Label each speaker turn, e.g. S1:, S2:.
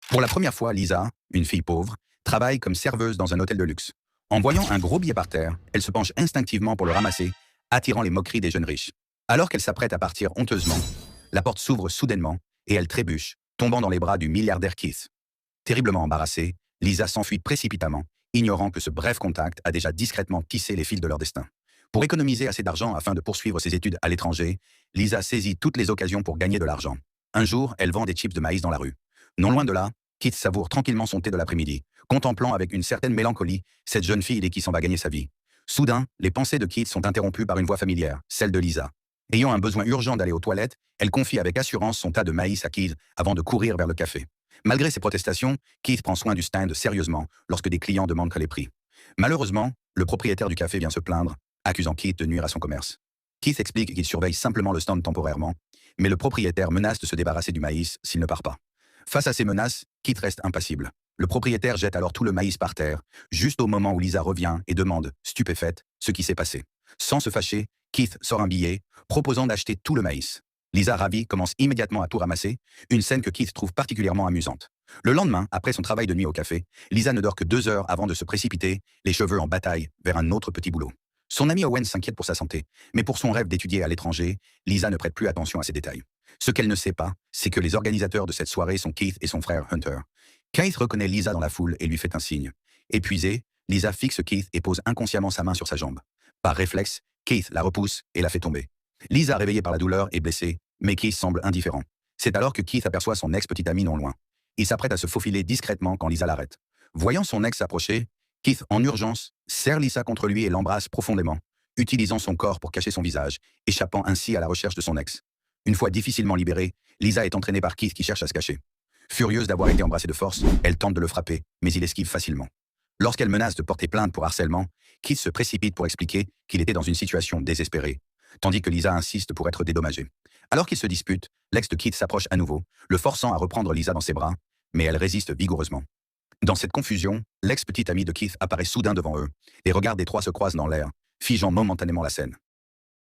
S1: Pour la première fois, Lisa, une fille pauvre, travaille comme serveuse dans un hôtel de luxe. En voyant un gros billet par terre, elle se penche instinctivement pour le ramasser, attirant les moqueries des jeunes riches. Alors qu'elle s'apprête à partir honteusement, la porte s'ouvre soudainement et elle trébuche, tombant dans les bras du milliardaire Keith. Terriblement embarrassée, Lisa s'enfuit précipitamment, ignorant que ce bref contact a déjà discrètement tissé les fils de leur destin. Pour économiser assez d'argent afin de poursuivre ses études à l'étranger, Lisa saisit toutes les occasions pour gagner de l'argent. Un jour, elle vend des chips de maïs dans la rue. Non loin de là, Keith savoure tranquillement son thé de l'après-midi, contemplant avec une certaine mélancolie cette jeune fille et qui s'en va gagner sa vie. Soudain, les pensées de Keith sont interrompues par une voix familière, celle de Lisa. Ayant un besoin urgent d'aller aux toilettes, elle confie avec assurance son tas de maïs à Keith avant de courir vers le café. Malgré ses protestations, Keith prend soin du stand sérieusement lorsque des clients demandent que les prix. Malheureusement, le propriétaire du café vient se plaindre, accusant Keith de nuire à son commerce. Keith explique qu'il surveille simplement le stand temporairement, mais le propriétaire menace de se débarrasser du maïs s'il ne part pas. Face à ces menaces, Keith reste impassible. Le propriétaire jette alors tout le maïs par terre, juste au moment où Lisa revient et demande, stupéfaite, ce qui s'est passé. Sans se fâcher, Keith sort un billet, proposant d'acheter tout le maïs. Lisa, ravie, commence immédiatement à tout ramasser, une scène que Keith trouve particulièrement amusante. Le lendemain, après son travail de nuit au café, Lisa ne dort que 2 heures avant de se précipiter, les cheveux en bataille, vers un autre petit boulot. Son ami Owen s'inquiète pour sa santé, mais pour son rêve d'étudier à l'étranger, Lisa ne prête plus attention à ces détails. Ce qu'elle ne sait pas, c'est que les organisateurs de cette soirée sont Keith et son frère Hunter. Keith reconnaît Lisa dans la foule et lui fait un signe. Épuisée, Lisa fixe Keith et pose inconsciemment sa main sur sa jambe. Par réflexe, Keith la repousse et la fait tomber. Lisa, réveillée par la douleur, est blessée, mais Keith semble indifférent. C'est alors que Keith aperçoit son ex-petite amie non loin. Il s'apprête à se faufiler discrètement quand Lisa l'arrête. Voyant son ex s'approcher, Keith, en urgence, serre Lisa contre lui et l'embrasse profondément, utilisant son corps pour cacher son visage, échappant ainsi à la recherche de son ex. Une fois difficilement libérée, Lisa est entraînée par Keith qui cherche à se cacher. Furieuse d'avoir été embrassée de force, elle tente de le frapper, mais il esquive facilement. Lorsqu'elle menace de porter plainte pour harcèlement, Keith se précipite pour expliquer qu'il était dans une situation désespérée, tandis que Lisa insiste pour être dédommagée. Alors qu'ils se disputent, l'ex de Keith s'approche à nouveau, le forçant à reprendre Lisa dans ses bras, mais elle résiste vigoureusement. Dans cette confusion, l'ex-petite amie de Keith apparaît soudain devant eux. Les regards des trois se croisent dans l'air, figeant momentanément la scène.